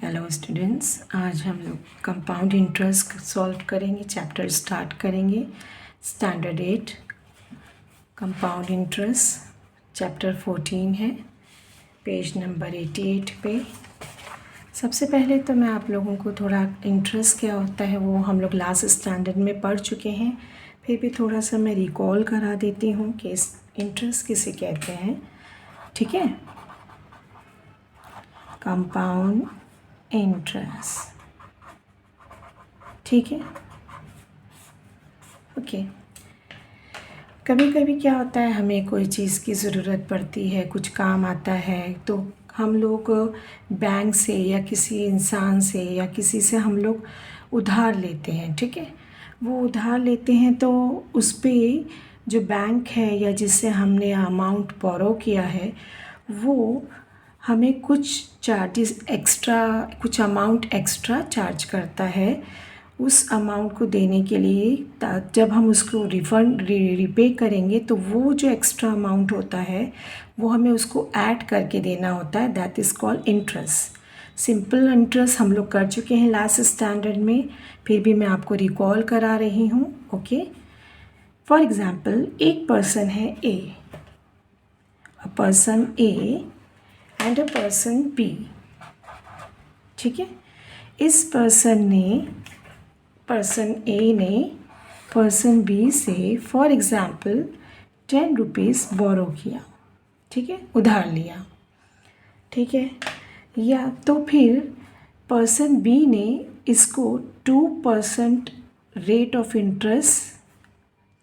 Hello students, आज हम लोग कंपाउंड इंटरेस्ट सॉल्व करेंगे। चैप्टर स्टार्ट करेंगे। स्टैंडर्ड 8 कंपाउंड इंटरेस्ट चैप्टर 14 है, पेज नंबर 88 पे। सबसे पहले तो मैं आप लोगों को थोड़ा इंटरेस्ट क्या होता है वो हम लोग लास्ट स्टैंडर्ड में पढ़ चुके हैं, फिर भी थोड़ा सा मैं रिकॉल करा देती हूँ कि इंटरेस्ट किसे कहते हैं। ठीक है, कंपाउंड इंटरेस्ट, ठीक है। ओके, कभी कभी क्या होता है, हमें कोई चीज़ की ज़रूरत पड़ती है, कुछ काम आता है, तो हम लोग बैंक से या किसी इंसान से या किसी से हम लोग उधार लेते हैं। ठीक है, वो उधार लेते हैं तो उस पर जो बैंक है या जिससे हमने अमाउंट बोरो किया है वो हमें कुछ चार्जेस एक्स्ट्रा, कुछ अमाउंट एक्स्ट्रा चार्ज करता है उस अमाउंट को देने के लिए। जब हम उसको रिफ़ंड रिपे करेंगे तो वो जो एक्स्ट्रा अमाउंट होता है वो हमें उसको ऐड करके देना होता है। That is called interest. Simple interest हम लोग कर चुके हैं लास्ट स्टैंडर्ड में, फिर भी मैं आपको रिकॉल करा रही हूँ। ओके, फॉर एग्ज़ाम्पल एक पर्सन है A, a person A and a person B. ठीक है, इस पर्सन ए ने पर्सन बी से फॉर एग्ज़ाम्पल 10 रुपीज़ बोरो किया। ठीक है, उधार लिया। ठीक है, या तो फिर पर्सन बी ने इसको 2% रेट ऑफ इंटरेस्ट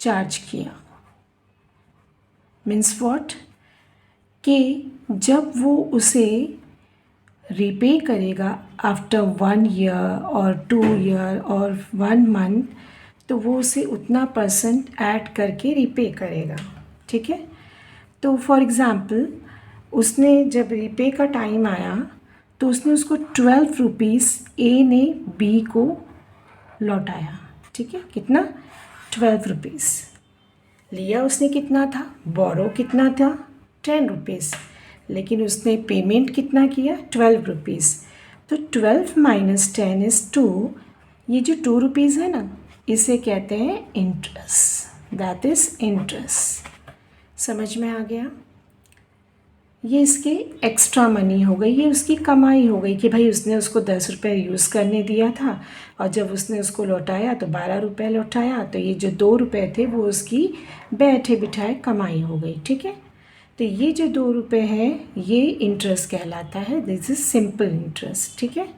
चार्ज किया। मीन्स व्हाट, कि जब वो उसे रिपे करेगा आफ्टर 1 ईयर और 2 ईयर और 1 मंथ, तो वो उसे उतना परसेंट ऐड करके रिपे करेगा। ठीक है, तो फॉर एग्ज़ाम्पल उसने जब रिपे का टाइम आया तो उसने उसको 12 रुपीज़ ए ने बी को लौटाया। ठीक है, कितना, 12 रुपीज़ लिया उसने। कितना था बोरो, कितना था 10 रुपीज़, लेकिन उसने पेमेंट कितना किया 12 रुपीज़। तो 12 माइनस 10 इज़ 2। ये जो 2 रुपीज़ है ना, इसे कहते हैं इंटरेस्ट। That is interest. समझ में आ गया? ये इसकी एक्स्ट्रा मनी हो गई, ये उसकी कमाई हो गई कि भाई उसने उसको 10 रुपये यूज़ करने दिया था और जब उसने उसको लौटाया तो 12 रुपये लौटाया, तो ये जो 2 रुपये थे वो उसकी बैठे बिठाए कमाई हो गई। ठीक है, तो ये जो 2 रुपये है ये इंटरेस्ट कहलाता है। This is simple interest. ठीक है,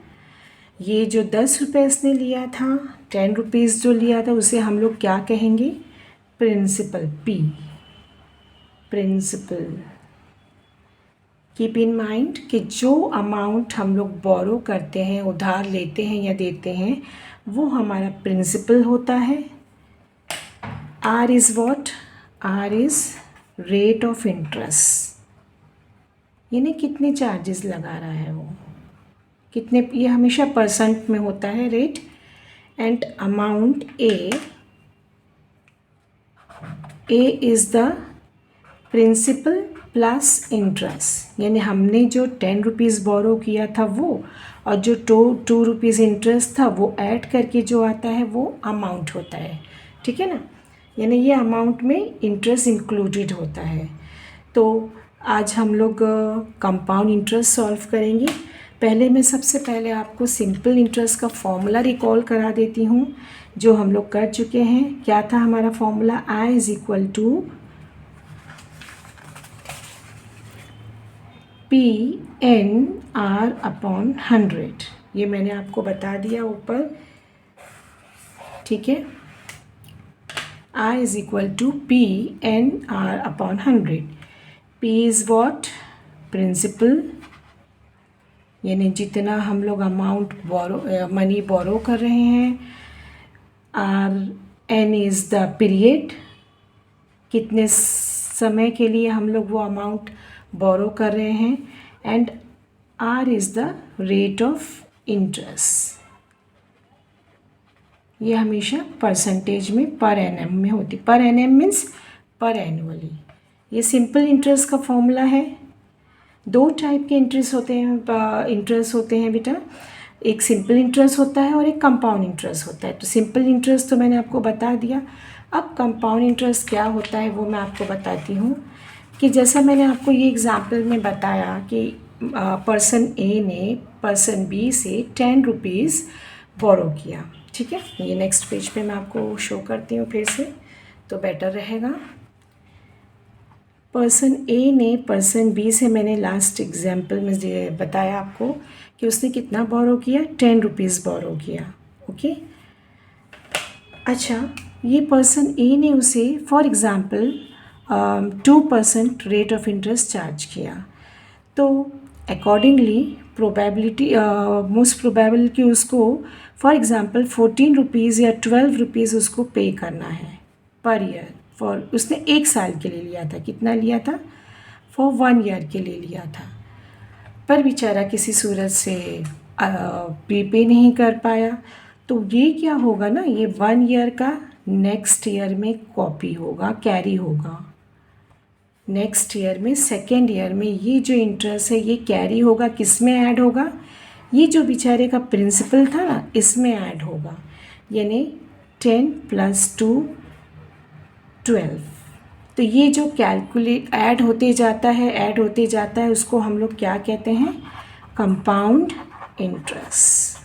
ये जो 10 रुपये इसने लिया था, 10 रुपीज़ जो लिया था, उसे हम लोग क्या कहेंगे, principal, P, principal. Keep in mind कि जो अमाउंट हम लोग बोरो करते हैं, उधार लेते हैं या देते हैं, वो हमारा प्रिंसिपल होता है। R is what, R is rate of interest, यानी कितने चार्जेस लगा रहा है वो, कितने, ये हमेशा परसेंट में होता है rate. And amount A is the principal plus interest, यानी हमने जो 10 रुपीज़ बोरो किया था वो, और जो 2 रुपीज़ इंटरेस्ट था वो ऐड करके जो आता है वो अमाउंट होता है। ठीक है ना, यानी ये अमाउंट में इंटरेस्ट इंक्लूडेड होता है। तो आज हम लोग कंपाउंड इंटरेस्ट सॉल्व करेंगे। पहले मैं सबसे पहले आपको सिंपल इंटरेस्ट का फॉर्मूला रिकॉल करा देती हूँ जो हम लोग कर चुके हैं। क्या था हमारा formula, I is equal to PNR upon 100। ये मैंने आपको बता दिया ऊपर। ठीक है, I is equal to PNR upon 100। P is what, principal, यानी जितना हम लोग अमाउंट मनी बोरो कर रहे हैं। N इज़ द पीरियड, कितने समय के लिए हम लोग वो अमाउंट बोरो कर रहे हैं। And R is the rate of interest, ये हमेशा परसेंटेज में पर एनएम में होती, पर एनएम मीन्स पर एनुअली। ये सिंपल इंटरेस्ट का फॉर्मूला है। 2 टाइप के इंटरेस्ट होते हैं बेटा। एक सिंपल इंटरेस्ट होता है और एक कंपाउंड इंटरेस्ट होता है। तो सिंपल इंटरेस्ट तो मैंने आपको बता दिया। अब कंपाउंड इंटरेस्ट क्या होता है वो मैं आपको बताती हूँ। कि जैसा मैंने आपको ये एग्जाम्पल में बताया कि पर्सन ए ने पर्सन बी से 10 रुपीज़ बोरो किया, ठीक है। ये नेक्स्ट पेज पे मैं आपको शो करती हूँ फिर से, तो बेटर रहेगा। पर्सन ए ने पर्सन बी से, मैंने लास्ट एग्जाम्पल में बताया आपको कि उसने कितना बोरो किया, 10 रुपीज़ बोरो किया, ओके। अच्छा, ये पर्सन ए ने उसे for example 2% rate of interest charge किया। तो अकॉर्डिंगली प्रोबेबिलिटी मोस्ट प्रोबेबल कि उसको फॉर एग्ज़ाम्पल 14 रुपीज़ या 12 रुपीज़ उसको पे करना है पर ईयर। फॉर उसने 1 साल के लिए लिया था, कितना लिया था, फॉर 1 ईयर के लिए लिया था, पर बेचारा किसी सूरत से प्रीपे नहीं कर पाया। तो ये क्या होगा ना, ये 1 ईयर का नेक्स्ट ईयर में कॉपी होगा, कैरी होगा। नेक्स्ट ईयर में, सेकेंड ईयर में ये जो इंटरेस्ट है ये कैरी होगा, किस में ऐड होगा, ये जो बेचारे का प्रिंसिपल था ना इसमें ऐड होगा। यानी 10 + 2 12। तो ये जो कैलकुलेट ऐड होते जाता है उसको हम लोग क्या कहते हैं, कंपाउंड इंटरेस्ट,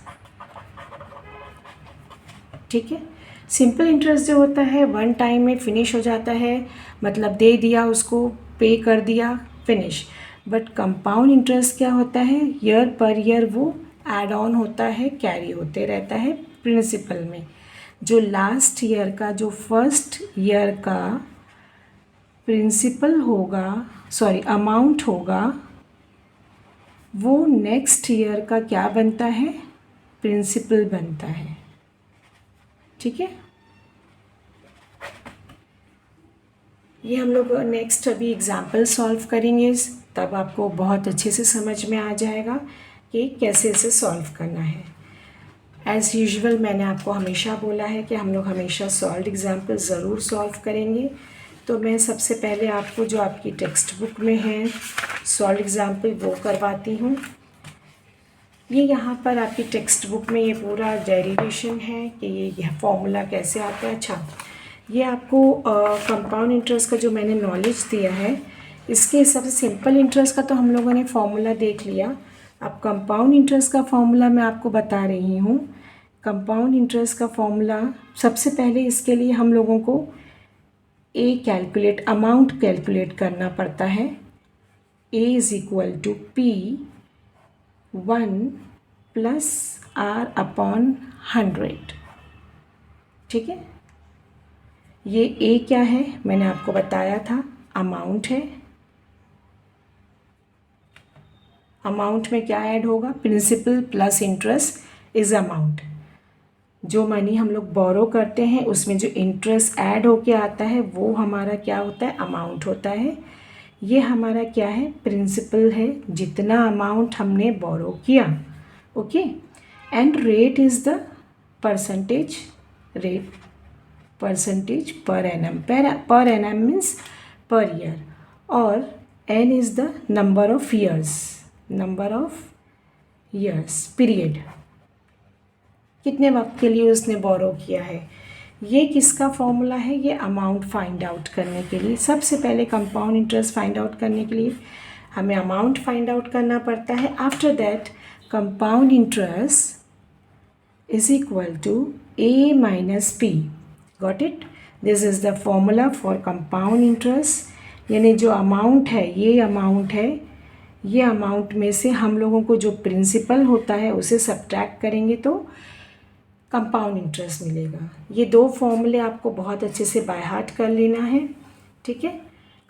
ठीक है। सिंपल इंटरेस्ट जो होता है 1 टाइम में फिनिश हो जाता है, मतलब दे दिया उसको, पे कर दिया, फिनिश। बट कंपाउंड इंटरेस्ट क्या होता है, ईयर पर ईयर वो ऐड ऑन होता है, कैरी होते रहता है प्रिंसिपल में। जो लास्ट ईयर का, जो फर्स्ट ईयर का प्रिंसिपल होगा, सॉरी अमाउंट होगा, वो नेक्स्ट ईयर का क्या बनता है, प्रिंसिपल बनता है, ठीक है। ये हम लोग नेक्स्ट अभी एग्जाम्पल सॉल्व करेंगे, तब आपको बहुत अच्छे से समझ में आ जाएगा कि कैसे इसे सॉल्व करना है। एज़ यूजुअल मैंने आपको हमेशा बोला है कि हम लोग हमेशा सॉल्व एग्जाम्पल ज़रूर सॉल्व करेंगे। तो मैं सबसे पहले आपको जो आपकी टेक्स्ट बुक में है सॉल्व एग्जाम्पल वो करवाती हूँ। ये यहाँ पर आपकी टेक्स्ट बुक में ये पूरा डेरिवेशन है कि ये फॉर्मूला कैसे आता है। अच्छा, ये आपको कंपाउंड इंटरेस्ट का जो मैंने नॉलेज दिया है, इसके हिसाब से सिंपल इंटरेस्ट का तो हम लोगों ने फॉर्मूला देख लिया। अब कंपाउंड इंटरेस्ट का फॉर्मूला मैं आपको बता रही हूँ। कंपाउंड इंटरेस्ट का फॉर्मूला सबसे पहले इसके लिए हम लोगों को अमाउंट कैलकुलेट करना पड़ता है। A = P1 + R/100, ठीक है। ये A क्या है मैंने आपको बताया था, अमाउंट है। अमाउंट में क्या ऐड होगा, principal plus interest is amount. जो मनी हम लोग बोरो करते हैं उसमें जो इंटरेस्ट ऐड होके आता है वो हमारा क्या होता है, अमाउंट होता है। ये हमारा क्या है, प्रिंसिपल है, जितना अमाउंट हमने बोरो किया, okay. And rate is the percentage rate, percentage per annum, per annum means per year, और n is the number of years, period, कितने वक्त के लिए उसने बोरो किया है। ये किसका फॉर्मूला है, ये अमाउंट फाइंड आउट करने के लिए। सबसे पहले कंपाउंड इंटरेस्ट फाइंड आउट करने के लिए हमें अमाउंट फाइंड आउट करना पड़ता है। After that compound interest is equal to A - P, got it. This is the formula for compound interest. यानी जो अमाउंट है, ये अमाउंट है, ये अमाउंट में से हम लोगों को जो प्रिंसिपल होता है उसे सब्ट्रैक्ट करेंगे तो कंपाउंड इंटरेस्ट मिलेगा। ये 2 फॉर्मूले आपको बहुत अच्छे से बाय हार्ट कर लेना है, ठीक है।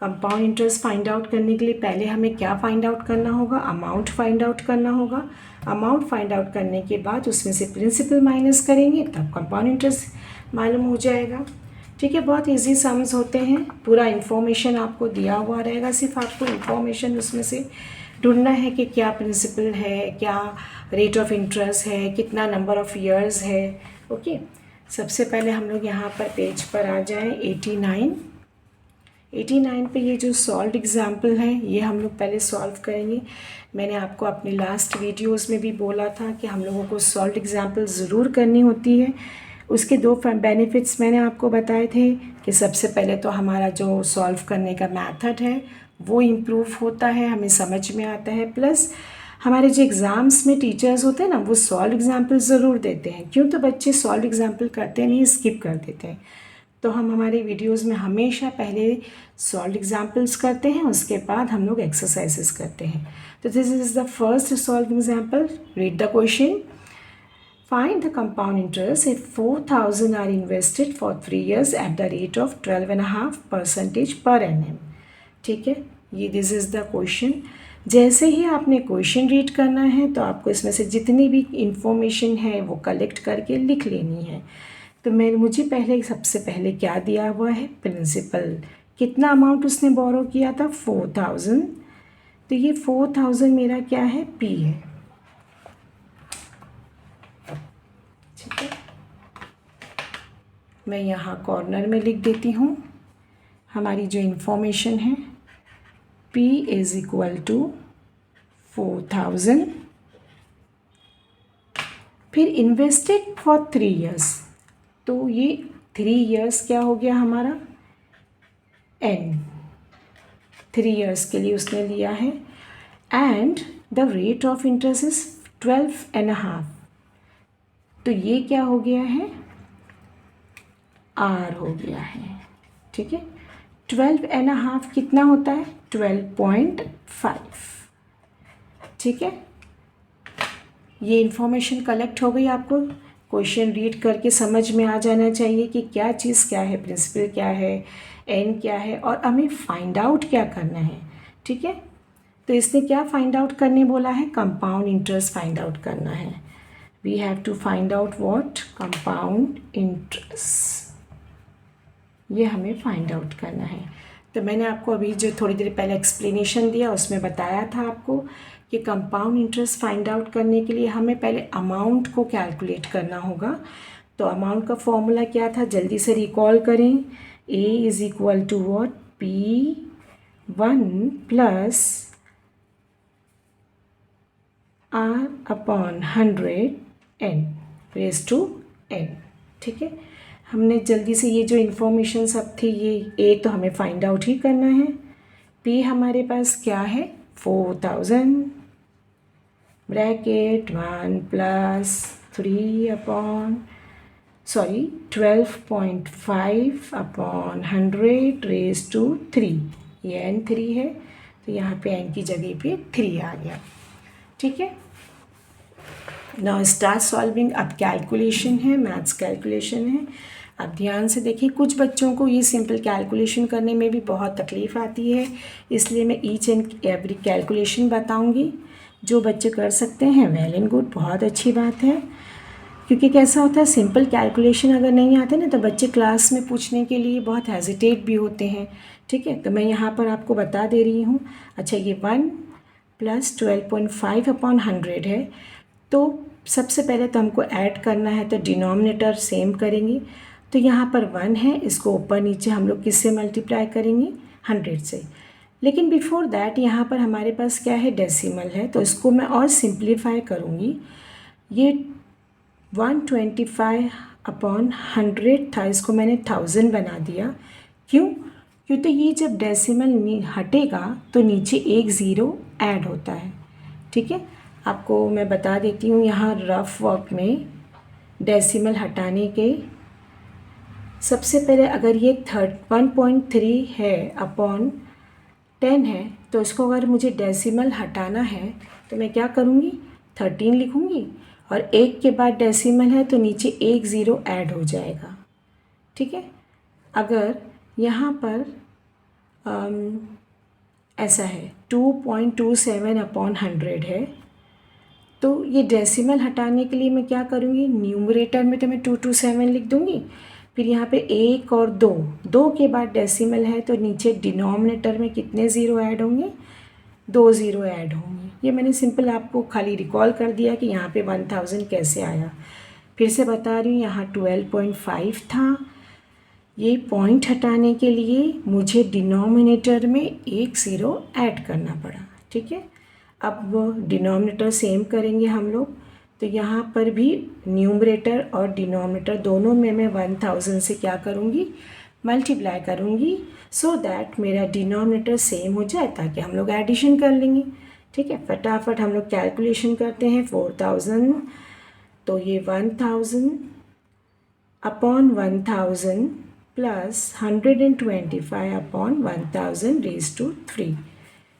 कंपाउंड इंटरेस्ट फाइंड आउट करने के लिए पहले हमें क्या फाइंड आउट करना होगा, अमाउंट फाइंड आउट करना होगा। अमाउंट फाइंड आउट करने के बाद उसमें से प्रिंसिपल माइनस करेंगे तब कंपाउंड इंटरेस्ट मालूम हो जाएगा, ठीक है। बहुत इजी सम्स होते हैं, पूरा इन्फॉर्मेशन आपको दिया हुआ रहेगा, सिर्फ आपको इन्फॉर्मेशन उसमें से ढूंढना है कि क्या प्रिंसिपल है, क्या रेट ऑफ इंटरेस्ट है, कितना नंबर ऑफ़ ईयर्स है, ओके। सबसे पहले हम लोग यहाँ पर पेज पर आ जाएं, 89 पे ये जो सॉल्व एग्जाम्पल है ये हम लोग पहले सॉल्व करेंगे। मैंने आपको अपने लास्ट वीडियोस में भी बोला था कि हम लोगों को सॉल्व एग्जाम्पल ज़रूर करनी होती है। उसके दो बेनिफिट्स मैंने आपको बताए थे कि सबसे पहले तो हमारा जो सॉल्व करने का मेथड है वो इम्प्रूव होता है, हमें समझ में आता है, प्लस हमारे जो एग्ज़ाम्स में टीचर्स होते हैं ना वो सॉल्व एग्जाम्पल ज़रूर देते हैं। क्यों? तो बच्चे सॉल्व एग्जाम्पल करते नहीं, स्किप कर देते हैं। तो हम हमारे वीडियोस में हमेशा पहले सॉल्व एग्जाम्पल्स करते हैं, उसके बाद हम लोग एक्सरसाइजेस करते हैं। तो this is the first solve example. Read the question. Find the compound interest if 4,000 are invested for 3 years at the rate of 12.5% per annum। ठीक है, ये दिस इज़ द क्वेश्चन। जैसे ही आपने क्वेश्चन रीड करना है तो आपको इसमें से जितनी भी इंफॉर्मेशन है वो कलेक्ट करके लिख लेनी है। तो मुझे पहले सबसे पहले क्या दिया हुआ है, प्रिंसिपल। कितना अमाउंट उसने बोरो किया था, 4,000। तो ये 4,000 मेरा क्या है, पी है। ठीक है, मैं यहाँ कॉर्नर में लिख देती हूँ हमारी जो इंफॉर्मेशन है। P इज़ इक्वल टू 4,000, फिर इन्वेस्टेड फॉर 3 ईयर्स। तो ये 3 ईयर्स क्या हो गया हमारा, N 3 ईयर्स के लिए उसने लिया है। And the rate of interest is 12.5। तो ये क्या हो गया है, R हो गया है। ठीक है, 12.5 कितना होता है, 12.5। ठीक है, ये इंफॉर्मेशन कलेक्ट हो गई। आपको क्वेश्चन रीड करके समझ में आ जाना चाहिए कि क्या चीज़ क्या है, प्रिंसिपल क्या है, एन क्या है, और हमें फाइंड आउट क्या करना है। ठीक है, तो इसने क्या फाइंड आउट करने बोला है, कंपाउंड इंटरेस्ट फाइंड आउट करना है। We have to find out what, compound interest, ये हमें फाइंड आउट करना है। तो मैंने आपको अभी जो थोड़ी देर पहले एक्सप्लेनेशन दिया उसमें बताया था आपको कि कंपाउंड इंटरेस्ट फाइंड आउट करने के लिए हमें पहले अमाउंट को कैलकुलेट करना होगा। तो अमाउंट का फॉर्मूला क्या था, जल्दी से रिकॉल करें। A is equal to what, P1 plus R upon 100 N raise to N। ठीक है, हमने जल्दी से ये जो इन्फॉर्मेशन सब थी, ये A तो हमें फाइंड आउट ही करना है। P हमारे पास क्या है, 4,000 bracket 1 plus 3 upon 12.5 upon 100 raise to 3। ये N3 है, तो यहाँ पे N की जगह पे 3 आ गया। ठीक है, नाउ स्टार्ट सॉल्विंग। अब कैलकुलेशन है, मैथ्स कैलकुलेशन है। अब ध्यान से देखिए, कुछ बच्चों को ये सिंपल कैलकुलेशन करने में भी बहुत तकलीफ़ आती है, इसलिए मैं ईच एंड एवरी कैलकुलेशन बताऊंगी। जो बच्चे कर सकते हैं वेल एंड गुड, बहुत अच्छी बात है। क्योंकि कैसा होता है, सिंपल कैलकुलेशन अगर नहीं आते ना तो बच्चे क्लास में पूछने के लिए बहुत हेजिटेट भी होते हैं। ठीक है, तो मैं यहाँ पर आपको बता दे रही हूँ। अच्छा, ये 1 प्लस 12.5 अपॉन 100 है। तो सबसे पहले तो हमको ऐड करना है, तो डिनोमिनेटर सेम करेंगे। तो यहाँ पर 1 है, इसको ऊपर नीचे हम लोग किससे मल्टीप्लाई करेंगे, 100 से। लेकिन बिफोर दैट यहाँ पर हमारे पास क्या है, डेसिमल है, तो इसको मैं और सिंप्लीफाई करूँगी। ये 125 अपॉन 100 था, इसको मैंने 1000 बना दिया। क्यों? क्योंकि ये जब डेसिमल हटेगा तो नीचे एक ज़ीरो ऐड होता है। ठीक है, आपको मैं बता देती हूँ, यहाँ रफ वर्क में डेसिमल हटाने के सबसे पहले अगर ये 1.3 है अपॉन 10 है, तो इसको अगर मुझे डेसिमल हटाना है तो मैं क्या करूँगी, 13 लिखूँगी, और एक के बाद डेसिमल है तो नीचे एक ज़ीरो ऐड हो जाएगा। ठीक है, अगर यहाँ पर ऐसा है 2.27 अपॉन 100 है, तो ये डेसिमल हटाने के लिए मैं क्या करूँगी, न्यूमरेटर में तो मैं 227 लिख दूँगी, फिर यहाँ पे एक और दो के बाद डेसिमल है तो नीचे डिनोमिनेटर में कितने ज़ीरो ऐड होंगे, 2 ज़ीरो ऐड होंगे। ये मैंने सिंपल आपको खाली रिकॉल कर दिया कि यहाँ पे 1000 कैसे आया। फिर से बता रही हूँ, यहाँ 12.5 था, ये पॉइंट हटाने के लिए मुझे डिनोमिनेटर में एक ज़ीरो ऐड करना पड़ा, ठीक है। अब डिनोमिनेटर सेम करेंगे हम लोग, तो यहाँ पर भी न्यूमरेटर और डिनोमिनेटर दोनों में मैं 1000 से क्या करूँगी, मल्टीप्लाई करूँगी, सो दैट मेरा डिनोमिनेटर सेम हो जाए, ताकि हम लोग एडिशन कर लेंगे, ठीक है। फटाफट हम लोग कैलकुलेशन करते हैं। 4000, तो ये 1000 upon 1000 plus 125 upon 1000 raise to 3।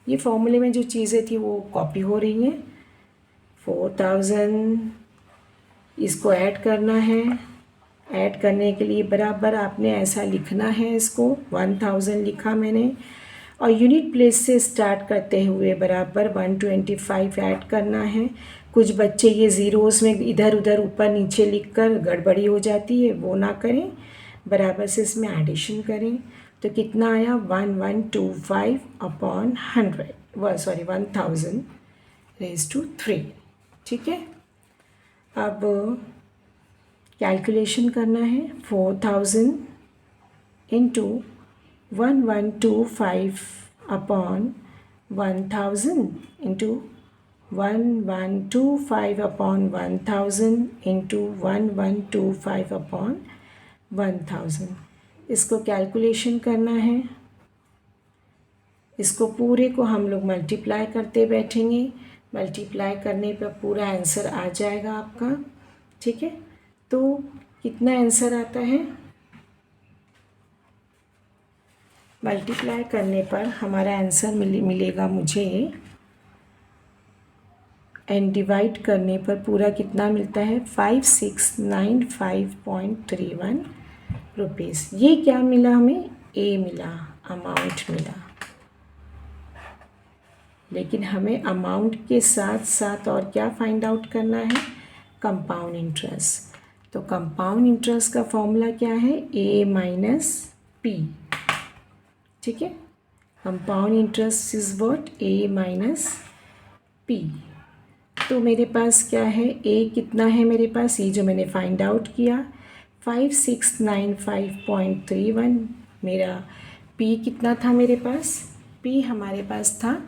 ये फॉर्मूले में जो चीज़ें थी वो कॉपी हो रही हैं। 4000 इसको ऐड करना है, ऐड करने के लिए बराबर आपने ऐसा लिखना है, इसको 1000 लिखा मैंने, और यूनिट प्लेस से स्टार्ट करते हुए बराबर 125 ऐड करना है। कुछ बच्चे ये ज़ीरोज़ में इधर उधर ऊपर नीचे लिखकर गड़बड़ी हो जाती है, वो ना करें, बराबर से इसमें एडिशन करें। तो कितना आया, 1125 अपॉन 1000 रेज़ टू 3, ठीक है। अब कैलकुलेशन करना है। 4000 into 1125 upon 1000 into 1125 upon 1000 into 1125 upon 1000। इसको कैलकुलेशन करना है। इसको पूरे को हम लोग मल्टीप्लाई करते बैठेंगे। मल्टीप्लाई करने पर पूरा आंसर आ जाएगा आपका, ठीक है। तो कितना आंसर आता है, मल्टीप्लाई करने पर हमारा आंसर मिलेगा मुझे, एंड डिवाइड करने पर पूरा कितना मिलता है, 5695.31 रुपीज़। ये क्या मिला हमें, ए मिला, अमाउंट मिला। लेकिन हमें अमाउंट के साथ साथ और क्या फाइंड आउट करना है, कंपाउंड इंटरेस्ट। तो कंपाउंड इंटरेस्ट का फॉर्मूला क्या है, ए माइनस पी, ठीक है। Compound interest is what, A minus P. तो मेरे पास क्या है, ए कितना है मेरे पास, ये जो मैंने फाइंड आउट किया 5695.31। मेरा पी कितना था मेरे पास, पी हमारे पास था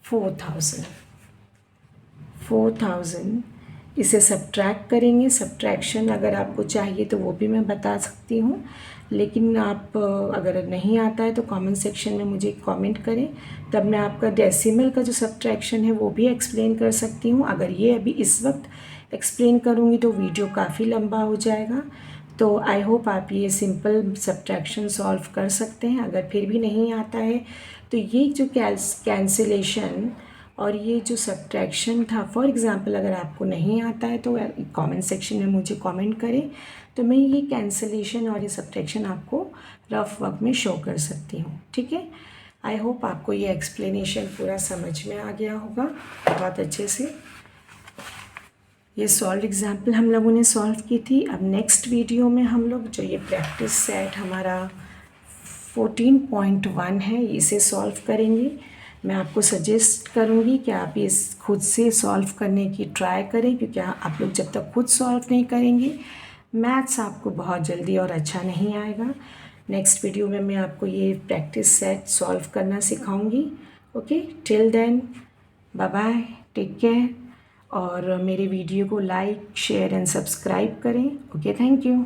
4000। इसे सब्ट्रैक्ट करेंगे। सब्ट्रैक्शन अगर आपको चाहिए तो वो भी मैं बता सकती हूँ, लेकिन आप अगर नहीं आता है तो कमेंट सेक्शन में मुझे कमेंट करें, तब मैं आपका डेसिमल का जो सब्ट्रैक्शन है वो भी एक्सप्लेन कर सकती हूँ। अगर ये अभी इस वक्त एक्सप्लेन करूँगी तो वीडियो काफ़ी लंबा हो जाएगा। तो आई होप आप ये सिंपल सब्ट्रैक्शन सॉल्व कर सकते हैं। अगर फिर भी नहीं आता है तो ये जो कैंसिलेशन और ये जो सब्ट्रैक्शन था, फॉर एग्ज़ाम्पल अगर आपको नहीं आता है तो कमेंट सेक्शन में मुझे कमेंट करें, तो मैं ये कैंसिलेशन और ये सब्ट्रैक्शन आपको रफ वर्क में शो कर सकती हूँ, ठीक है। आई होप आपको ये एक्सप्लेनेशन पूरा समझ में आ गया होगा बहुत अच्छे से। ये सॉल्व एग्जाम्पल हम लोगों ने सॉल्व की थी। अब नेक्स्ट वीडियो में हम लोग जो ये प्रैक्टिस सेट हमारा 14.1 है, इसे सॉल्व करेंगे। मैं आपको सजेस्ट करूँगी कि आप इस खुद से सॉल्व करने की ट्राई करें, क्योंकि आप लोग जब तक खुद सॉल्व नहीं करेंगे मैथ्स आपको बहुत जल्दी और अच्छा नहीं आएगा। नेक्स्ट वीडियो में मैं आपको ये प्रैक्टिस सेट सॉल्व करना सिखाऊंगी। Okay, till then bye bye, take care, और मेरे वीडियो को लाइक शेयर एंड सब्सक्राइब करें। Okay, thank you.